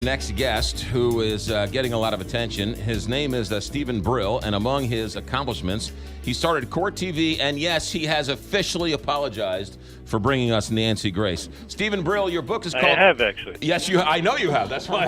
Next guest, who is getting a lot of attention, his name is Stephen Brill, and among his accomplishments, he started Court TV, and yes, he has officially apologized for bringing us Nancy Grace. Stephen Brill, your book is called... I have, actually. Yes, I know you have. That's why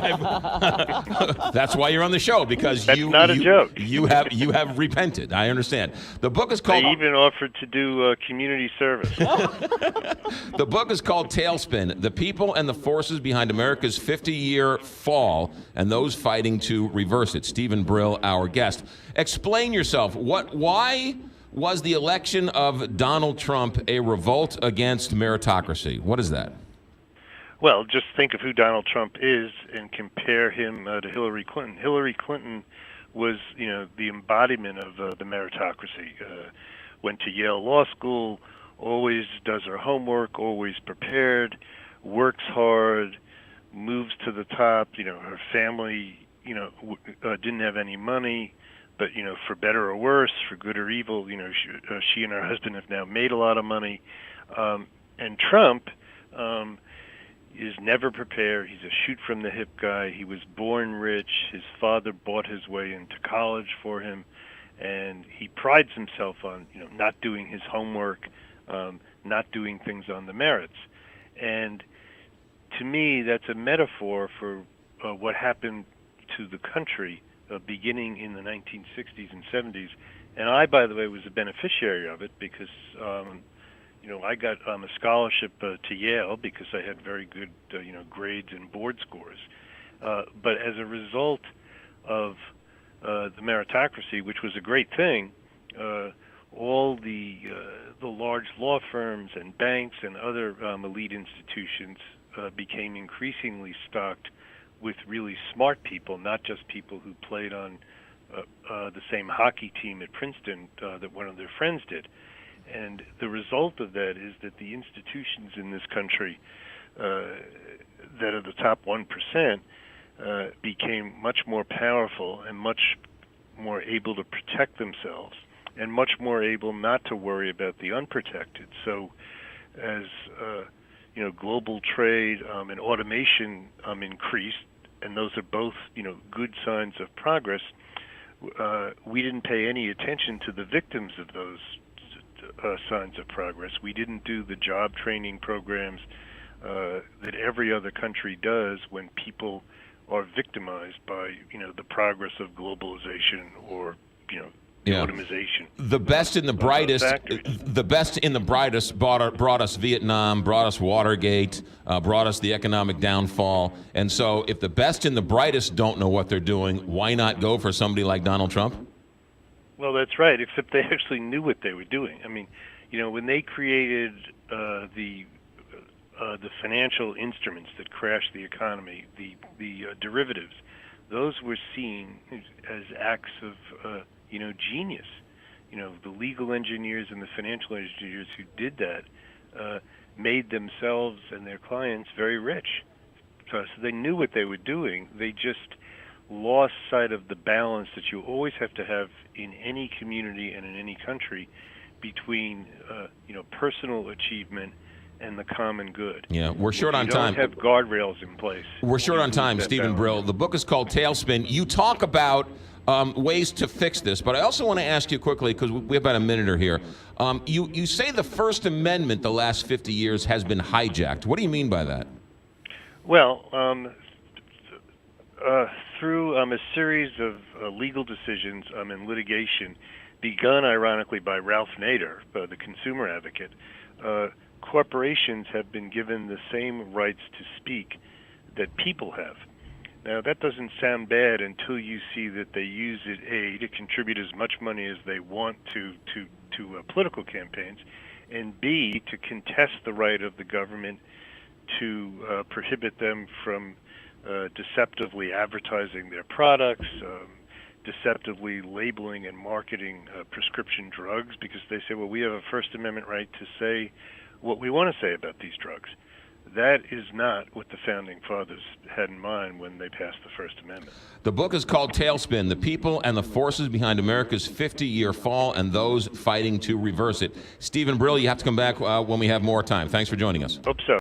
that's why you're on the show, because That's not a joke. You have repented. I understand. The book is called... I even offered to do community service. The book is called Tailspin, The People and the Forces Behind America's 50-Year Fall and Those Fighting to Reverse It. Stephen Brill, our guest. Explain yourself. Why was the election of Donald Trump a revolt against meritocracy? What is that? Well, just think of who Donald Trump is and compare him to Hillary Clinton. Hillary Clinton was, the embodiment of the meritocracy. Went to Yale Law School, always does her homework, always prepared, works hard, moves to the top. Her family, didn't have any money, but for better or worse, for good or evil, she and her husband have now made a lot of money. And Trump is never prepared. He's a shoot from the hip guy. He was born rich. His father bought his way into college for him, and he prides himself on not doing his homework, not doing things on the merits. And to me, that's a metaphor for what happened to the country beginning in the 1960s and 70s. And I, by the way, was a beneficiary of it because, I got a scholarship to Yale because I had very good, grades and board scores. But as a result of the meritocracy, which was a great thing, all the large law firms and banks and other elite institutions became increasingly stocked with really smart people, not just people who played on the same hockey team at Princeton that one of their friends did. And the result of that is that the institutions in this country that are the top 1% became much more powerful and much more able to protect themselves and much more able not to worry about the unprotected. So as global trade and automation increased, and those are both, good signs of progress, we didn't pay any attention to the victims of those signs of progress. We didn't do the job training programs that every other country does when people are victimized by, the progress of globalization or, automation. The best and the brightest, brought us Vietnam, brought us Watergate, brought us the economic downfall. And so if the best and the brightest don't know what they're doing, why not go for somebody like Donald Trump? Well, that's right, except they actually knew what they were doing. I mean, when they created the financial instruments that crashed the economy, the derivatives, those were seen as acts of genius. The legal engineers and the financial engineers who did that made themselves and their clients very rich. So they knew what they were doing. They just lost sight of the balance that you always have to have in any community and in any country between personal achievement and the common good. Yeah, we're short on time. You don't have guardrails in place. We're short on time, Stephen Brill. The book is called Tailspin. You talk about ways to fix this, but I also want to ask you quickly, because we have about a minute or here. You say the First Amendment the last 50 years has been hijacked. What do you mean by that? Well, through a series of legal decisions and litigation, begun ironically by Ralph Nader, the consumer advocate, corporations have been given the same rights to speak that people have. Now, that doesn't sound bad until you see that they use it, A, to contribute as much money as they want to political campaigns, and B, to contest the right of the government to prohibit them from deceptively advertising their products, deceptively labeling and marketing prescription drugs, because they say, well, we have a First Amendment right to say what we want to say about these drugs. That is not what the Founding Fathers had in mind when they passed the First Amendment. The book is called Tailspin, The People and the Forces Behind America's 50-Year Fall and Those Fighting to Reverse It. Stephen Brill, you have to come back when we have more time. Thanks for joining us. Hope so.